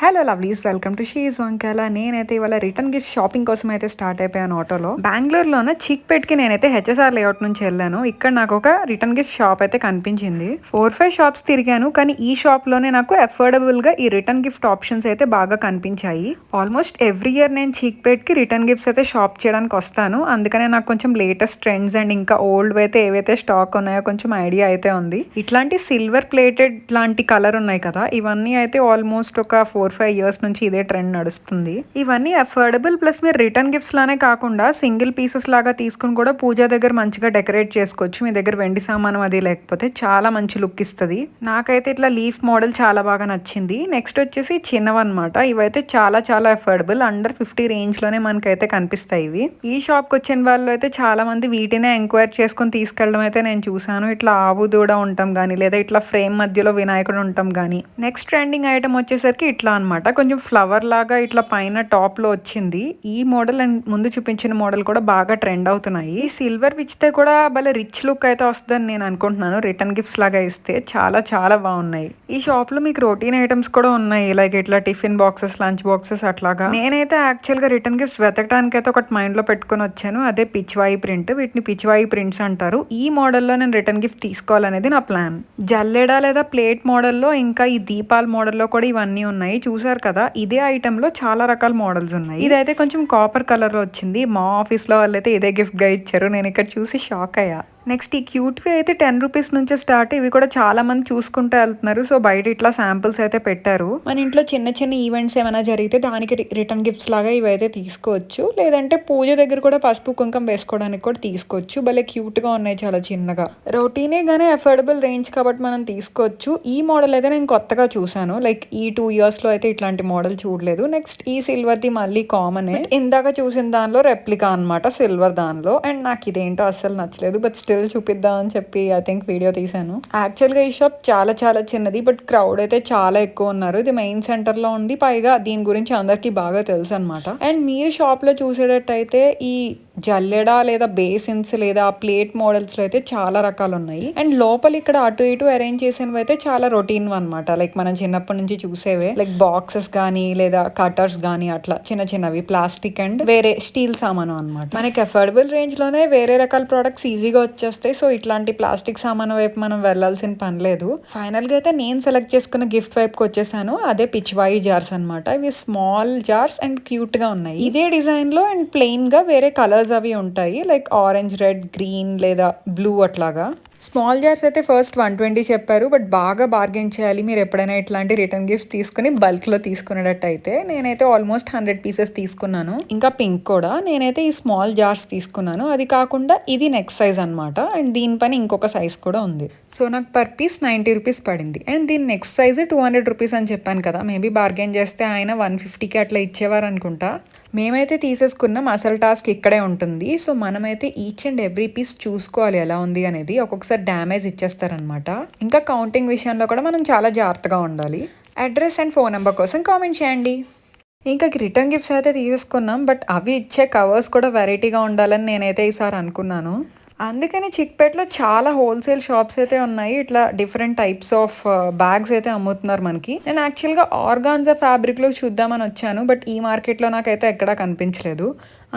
Hello lovelies, welcome to షీజ్ వంకాల. నేనైతే ఇవాళ రిటర్న్ గిఫ్ట్ షాపింగ్ కోసం అయితే స్టార్ట్ అయిపోయాను ఆటోలో. బెంగళూరులోనే చిక్పేట్కి నేనైతే హెచ్ఎస్ఆర్ లేఅవుట్ నుంచి వెళ్ళాను. ఇక్కడ నాకు ఒక రిటర్న్ గిఫ్ట్ షాప్ అయితే కనిపించింది. 4-5 షాప్స్ తిరిగాను, కానీ ఈ షాప్ లోనే నాకు అఫోర్డబుల్ గా ఈ రిటర్న్ గిఫ్ట్ ఆప్షన్స్ అయితే బాగా కనిపించాయి. ఆల్మోస్ట్ ఎవ్రీ ఇయర్ నేను చిక్పేట్ కి రిటర్న్ గిఫ్ట్స్ అయితే షాప్ చేయడానికి వస్తాను. అందుకనే నాకు కొంచెం లేటెస్ట్ ట్రెండ్స్ అండ్ ఇంకా ఓల్డ్ అయితే ఏవైతే స్టాక్ ఉన్నాయో కొంచెం ఐడియా అయితే ఉంది. ఇట్లాంటి సిల్వర్ ప్లేటెడ్ లాంటి కలర్ ఉన్నాయి కదా, ఇవన్నీ అయితే ఆల్మోస్ట్ ఒక 4-5 ఇయర్స్ నుంచి ఇదే ట్రెండ్ నడుస్తుంది. ఇవన్నీ అఫోర్డబుల్, ప్లస్ మీరు రిటర్న్ గిఫ్ట్స్ లానే కాకుండా సింగిల్ పీసెస్ లాగా తీసుకుని కూడా పూజ దగ్గర మంచిగా డెకరేట్ చేసుకోవచ్చు. మీ దగ్గర వెండి సామానం అది లేకపోతే చాలా మంచి లుక్ ఇస్తుంది. నాకైతే ఇట్లా లీఫ్ మోడల్ చాలా బాగా నచ్చింది. నెక్స్ట్ వచ్చేసి చిన్నవన్నమాట. ఇవైతే చాలా చాలా అఫోర్డబుల్, అండర్ 50 రేంజ్ లోనే మనకైతే కనిపిస్తాయి ఇవి. ఈ షాప్ కి వచ్చిన వాళ్ళు అయితే చాలా మంది వీటినే ఎంక్వైర్ చేసుకుని తీసుకెళ్ళడం అయితే నేను చూసాను. ఇట్లా ఆవు దూడ ఉంటాం గానీ, లేదా ఇట్లా ఫ్రేమ్ మధ్యలో వినాయకుడు ఉంటాం గానీ. నెక్స్ట్ ట్రెండింగ్ ఐటమ్ వచ్చేసరికి ఇట్లా అనమాట, కొంచెం ఫ్లవర్ లాగా ఇట్లా పైన టాప్ లో వచ్చింది. ఈ మోడల్ అండ్ ముందు చూపించిన మోడల్ కూడా బాగా ట్రెండ్ అవుతున్నాయి. ఈ సిల్వర్ విచ్చితే కూడా భలే రిచ్ లుక్ అయితే వస్తుందని నేను అనుకుంటున్నాను. రిటర్న్ గిఫ్ట్స్ లాగా ఇస్తే చాలా చాలా బాగున్నాయి. ఈ షాప్ లో మీకు రొటీన్ ఐటమ్స్ కూడా ఉన్నాయి, లైక్ ఇట్లా టిఫిన్ బాక్సెస్, లంచ్ బాక్సెస్ అట్లాగా. నేనైతే యాక్చువల్ గా రిటర్న్ గిఫ్ట్స్ వెతకడానికి అయితే ఒకటి మైండ్ లో పెట్టుకుని వచ్చాను, అదే పిచ్వాయి ప్రింట్. వీటిని పిచ్వాయి ప్రింట్స్ అంటారు. ఈ మోడల్లో నేను రిటర్న్ గిఫ్ట్ తీసుకోవాలనేది నా ప్లాన్. జల్లెడ లేదా ప్లేట్ మోడల్లో, ఇంకా ఈ దీపాల మోడల్లో కూడా ఇవన్నీ ఉన్నాయి. చూసారు కదా, ఇదే ఐటమ్ లో చాలా రకాల మోడల్స్ ఉన్నాయి. ఇదైతే కొంచెం కాపర్ కలర్ లో వచ్చింది. మా ఆఫీస్ లో వాళ్ళైతే ఇదే గిఫ్ట్ గా ఇచ్చారు. నేను ఇక్కడ చూసి షాక్ అయ్యా. నెక్స్ట్ ఈ క్యూట్వి అయితే 10 రూపీస్ నుంచే స్టార్ట్. ఇవి కూడా చాలా మంది చూసుకుంటూ వెళ్తున్నారు. సో బయట ఇట్లా శాంపిల్స్ అయితే పెట్టారు. మన ఇంట్లో చిన్న చిన్న ఈవెంట్స్ ఏమైనా జరిగితే దానికి రిటర్న్ గిఫ్ట్స్ లాగా ఇవైతే తీసుకోవచ్చు. లేదంటే పూజ దగ్గర కూడా పసుపు కుంకం వేసుకోవడానికి కూడా తీసుకోవచ్చు. భలే క్యూట్ గా ఉన్నాయి, చాలా చిన్నగా. రొటీనే గానీ అఫోర్డబుల్ రేంజ్ కాబట్టి మనం తీసుకోవచ్చు. ఈ మోడల్ అయితే నేను కొత్తగా చూసాను, లైక్ ఈ 2 ఇయర్స్ లో అయితే ఇట్లాంటి మోడల్ చూడలేదు. నెక్స్ట్ ఈ సిల్వర్ ది మళ్ళీ కామన్. ఇందాక చూసిన దానిలో రెప్లికా అనమాట, సిల్వర్ దానిలో. అండ్ నాకు ఇదేంటో అస్సలు నచ్చలేదు, బట్ స్టిల్ చూపిద్దాం అని చెప్పి ఐ థింక్ వీడియో తీసాను. యాక్చువల్ గా ఈ షాప్ చాలా చాలా చిన్నది, బట్ క్రౌడ్ అయితే చాలా ఎక్కువ ఉన్నారు. ఇది మెయిన్ సెంటర్ లో ఉంది, పైగా దీని గురించి అందరికి బాగా తెలుసు అనమాట. అండ్ మీరు షాప్ లో చూసేటట్టయితే ఈ జల్లెడ లేదా బేసిన్స్ లేదా ప్లేట్ మోడల్స్ లో అయితే చాలా రకాలు ఉన్నాయి. అండ్ లోపల ఇక్కడ అటు ఇటు అరేంజ్ చేసినవి అయితే చాలా రొటీన్ అనమాట, లైక్ మనం చిన్నప్పటి నుంచి చూసేవే, లైక్ బాక్సెస్ గానీ లేదా కటర్స్ గానీ అట్లా చిన్న చిన్నవి ప్లాస్టిక్ అండ్ వేరే స్టీల్ సామాను అనమాట. మనకి అఫోర్డబుల్ రేంజ్ లోనే వేరే రకాల ప్రొడక్ట్స్ ఈజీగా వచ్చేస్తాయి. సో ఇట్లాంటి ప్లాస్టిక్ సామాను వైపు మనం వెళ్లాల్సిన పని లేదు. ఫైనల్ గా అయితే నేను సెలెక్ట్ చేసుకున్న గిఫ్ట్ వైపుకి వచ్చేసాను. అదే పిచ్వాయి జార్స్ అనమాట. ఇవి స్మాల్ జార్స్ అండ్ క్యూట్ గా ఉన్నాయి. ఇదే డిజైన్ లో అండ్ ప్లెయిన్ గా వేరే కలర్స్ అవి ఉంటాయి, లైక్ ఆరెంజ్, రెడ్, గ్రీన్ లేదా బ్లూ అట్లాగా. స్మాల్ జార్స్ అయితే ఫస్ట్ 120 చెప్పారు, బట్ బాగా బార్గెన్ చేయాలి మీరు ఎప్పుడైనా ఇట్లాంటి రిటర్న్ గిఫ్ట్ తీసుకుని బల్క్ లో తీసుకునేటట్టయితే. నేనైతే ఆల్మోస్ట్ 100 పీసెస్ తీసుకున్నాను, ఇంకా పింక్ కూడా. నేనైతే ఈ స్మాల్ జార్స్ తీసుకున్నాను. అది కాకుండా ఇది నెక్స్ట్ సైజ్ అనమాట, అండ్ దీనిపైన ఇంకొక సైజ్ కూడా ఉంది. సో నాకు పర్ పీస్ 90 రూపీస్ పడింది. అండ్ దీని నెక్స్ట్ సైజ్ 200 రూపీస్ అని చెప్పాను కదా, మేబీ బార్గెన్ చేస్తే ఆయన 150కి అట్లా ఇచ్చేవారు అనుకుంటా. మేమైతే తీసేసుకున్నాం, అసలు టాస్క్ ఇక్కడే ఉంటుంది. సో మనమైతే ఈచ్ అండ్ ఎవ్రీ పీస్ చూసుకోవాలి ఎలా ఉంది అనేది. ఒక్కొక్కసారి డ్యామేజ్ ఇచ్చేస్తారనమాట. ఇంకా కౌంటింగ్ విషయంలో కూడా మనం చాలా జాగ్రత్తగా ఉండాలి. అడ్రస్ అండ్ ఫోన్ నెంబర్ కోసం కామెంట్ చేయండి. ఇంకా రిటర్న్ గిఫ్ట్స్ అయితే తీసేసుకున్నాం, బట్ అవి ఇచ్చే కవర్స్ కూడా వెరైటీగా ఉండాలని నేనైతే ఈసారి అనుకున్నాను. అందుకని చిక్పేట్లో చాలా హోల్సేల్ షాప్స్ అయితే ఉన్నాయి. ఇట్లా డిఫరెంట్ టైప్స్ ఆఫ్ బ్యాగ్స్ అయితే అమ్ముతున్నారు మనకి. నేను యాక్చువల్గా ఆర్గాన్జా ఫ్యాబ్రిక్లో చూద్దామని వచ్చాను, బట్ ఈ మార్కెట్లో నాకైతే ఎక్కడా కనిపించలేదు.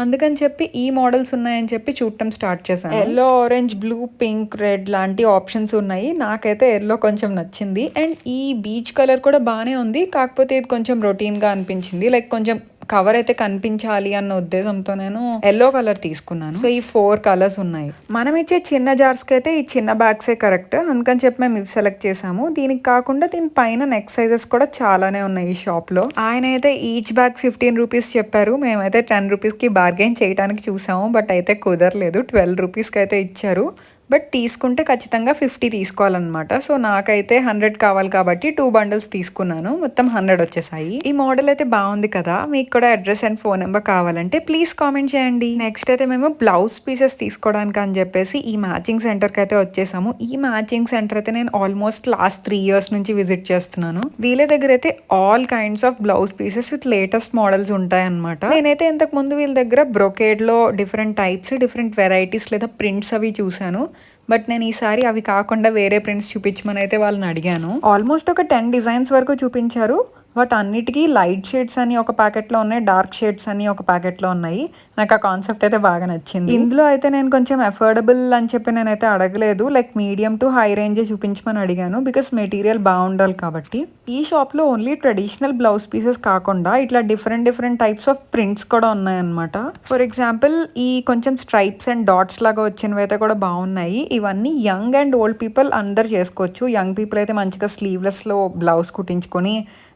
అందుకని చెప్పి ఈ మోడల్స్ ఉన్నాయని చెప్పి చూడటం స్టార్ట్ చేశాను. Yellow, orange, blue, pink, red లాంటి ఆప్షన్స్ ఉన్నాయి. నాకైతే ఎల్లో కొంచెం నచ్చింది. అండ్ ఈ బీచ్ కలర్ కూడా బాగానే ఉంది, కాకపోతే ఇది కొంచెం రొటీన్గా అనిపించింది. లైక్ కొంచెం కవర్ అయితే కనిపించాలి అన్న ఉద్దేశంతో నేను ఎల్లో కలర్ తీసుకున్నాను. సో ఈ 4 కలర్స్ ఉన్నాయి. మనం ఇచ్చే చిన్న జార్స్ కి అయితే ఈ చిన్న బ్యాగ్సే కరెక్ట్, అందుకని చెప్పి మేము ఇవి సెలెక్ట్ చేసాము. దీనికి కాకుండా దీని పైన నెక్ సైజెస్ కూడా చాలానే ఉన్నాయి ఈ షాప్ లో. ఆయన అయితే ఈచ్ బ్యాగ్ 15 రూపీస్ చెప్పారు. మేమైతే 10 రూపీస్ కి బార్గెన్ చేయడానికి చూసాము, బట్ అయితే కుదరలేదు. 12 రూపీస్కి అయితే ఇచ్చారు. బట్ తీసుకుంటే ఖచ్చితంగా 50 తీసుకోవాలన్నమాట. సో నాకైతే 100 కావాలి కాబట్టి 2 బండిల్స్ తీసుకున్నాను, మొత్తం 100 వచ్చేసాయి. ఈ మోడల్ అయితే బాగుంది కదా. మీకు కూడా అడ్రస్ అండ్ ఫోన్ నెంబర్ కావాలంటే ప్లీజ్ కామెంట్ చేయండి. నెక్స్ట్ అయితే మేము బ్లౌజ్ పీసెస్ తీసుకోవడానికి అని చెప్పేసి ఈ మ్యాచింగ్ సెంటర్కి అయితే వచ్చేసాము. ఈ మ్యాచింగ్ సెంటర్ అయితే నేను ఆల్మోస్ట్ లాస్ట్ 3 ఇయర్స్ నుంచి విజిట్ చేస్తున్నాను. వీళ్ళ దగ్గర అయితే all kinds of blouse pieces with latest models ఉంటాయన్నమాట. నేనైతే ఇంతకు ముందు వీళ్ళ దగ్గర బ్రొకేడ్ లో డిఫరెంట్ టైప్స్, డిఫరెంట్ వెరైటీస్ లేదా ప్రింట్స్ అవి చూసాను. బట్ నేను ఈసారి అవి కాకుండా వేరే ప్రింట్స్ చూపించమని అయితే వాళ్ళని అడిగాను. ఆల్మోస్ట్ ఒక 10 డిజైన్స్ వరకు చూపించారు, వాటన్నిటికీ లైట్ షేడ్స్ అని ఒక ప్యాకెట్లో ఉన్నాయి, డార్క్ షేడ్స్ అని ఒక ప్యాకెట్లో ఉన్నాయి. నాకు ఆ కాన్సెప్ట్ అయితే బాగా నచ్చింది. ఇందులో అయితే నేను కొంచెం అఫోర్డబుల్ అని చెప్పి నేనైతే అడగలేదు, like medium to high range చూపించమని అడిగాను, బికాస్ మెటీరియల్ బాగుండాలి కాబట్టి. ఈ షాప్లో ఓన్లీ ట్రెడిషనల్ బ్లౌజ్ పీసెస్ కాకుండా ఇట్లా different different types of prints కూడా ఉన్నాయన్నమాట. ఫర్ ఎగ్జాంపుల్ ఈ కొంచెం స్ట్రైప్స్ అండ్ డాట్స్ లాగా వచ్చినవి అయితే కూడా బాగున్నాయి. ఇవన్నీ యంగ్ అండ్ ఓల్డ్ పీపుల్ అందరు చేసుకోవచ్చు. యంగ్ పీపుల్ అయితే మంచిగా స్లీవ్లెస్లో బ్లౌజ్ కుట్టించుకొని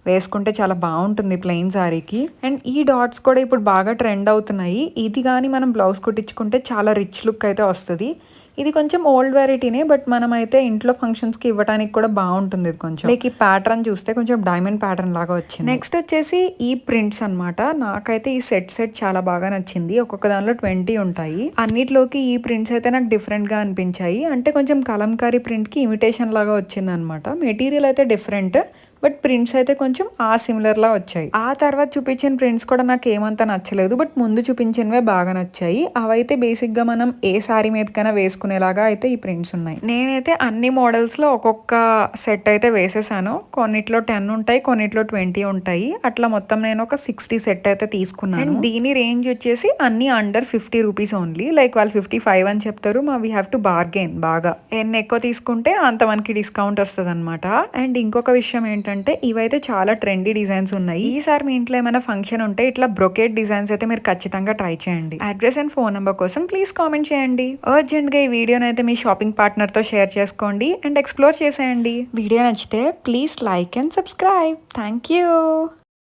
వేసుకుంటే చాలా బాగుంటుంది ప్లెయిన్ సారీకి. అండ్ ఈ డాట్స్ కూడా ఇప్పుడు బాగా ట్రెండ్ అవుతున్నాయి. ఇది కానీ మనం బ్లౌజ్ కుట్టించుకుంటే చాలా రిచ్ లుక్ అయితే వస్తుంది. ఇది కొంచెం ఓల్డ్ వెరైటీనే, బట్ మనం అయితే ఇంట్లో ఫంక్షన్స్కి ఇవ్వడానికి కూడా బాగుంటుంది. ఇది కొంచెం లైక్ ఈ ప్యాటర్న్ చూస్తే కొంచెం డైమండ్ ప్యాటర్న్ లాగా వచ్చింది. నెక్స్ట్ వచ్చేసి ఈ ప్రింట్స్ అనమాట. నాకైతే ఈ సెట్ చాలా బాగా నచ్చింది. ఒక్కొక్క దానిలో 20 ఉంటాయి. అన్నిట్లోకి ఈ ప్రింట్స్ అయితే నాకు డిఫరెంట్గా అనిపించాయి. అంటే కొంచెం కలంకారీ ప్రింట్కి ఇమిటేషన్ లాగా వచ్చింది అనమాట. మెటీరియల్ అయితే డిఫరెంట్, బట్ ప్రింట్స్ అయితే కొంచెం సిమిలర్ లా వచ్చాయి. ఆ తర్వాత చూపించిన ప్రింట్స్ కూడా నాకు ఏమంతా నచ్చలేదు, బట్ ముందు చూపించినవే బాగా నచ్చాయి. అవైతే బేసిక్ గా మనం ఏ సారీ మీదకైనా వేసుకునేలాగా అయితే ఈ ప్రింట్స్ ఉన్నాయి. నేనైతే అన్ని మోడల్స్ లో ఒక్కొక్క సెట్ అయితే వేసేసాను. కొన్నిట్లో 10 ఉంటాయి, కొన్నిట్లో 20 ఉంటాయి. అట్లా మొత్తం నేను ఒక 60 సెట్ అయితే తీసుకున్నాను. అండ్ దీని రేంజ్ వచ్చేసి అన్ని అండర్ 50 రూపీస్ ఓన్లీ. లైక్ వాళ్ళు 55 అని చెప్తారు, వీ హ్యావ్ టు బార్గెన్ బాగా. ఎన్ని ఎక్కువ తీసుకుంటే అంత మనకి డిస్కౌంట్ వస్తుంది అనమాట. అండ్ ఇంకొక విషయం ఏంటంటే ఇవైతే చాలా ట్రెండీ డిజైన్స్ ఉన్నాయి. ఈసారి మీ ఇంట్లో ఏమైనా ఫంక్షన్ ఉంటే ఇట్లా బ్రొకేట్ డిజైన్స్ అయితే మీరు ఖచ్చితంగా ట్రై చేయండి. అడ్రస్ అండ్ ఫోన్ నెంబర్ కోసం ప్లీజ్ కామెంట్ చేయండి. అర్జెంట్ గా ఈ వీడియోని అయితే మీ షాపింగ్ పార్ట్నర్ తో షేర్ చేసుకోండి అండ్ ఎక్స్ప్లోర్ చేసేయండి. వీడియో నచ్చితే please like and subscribe. Thank you.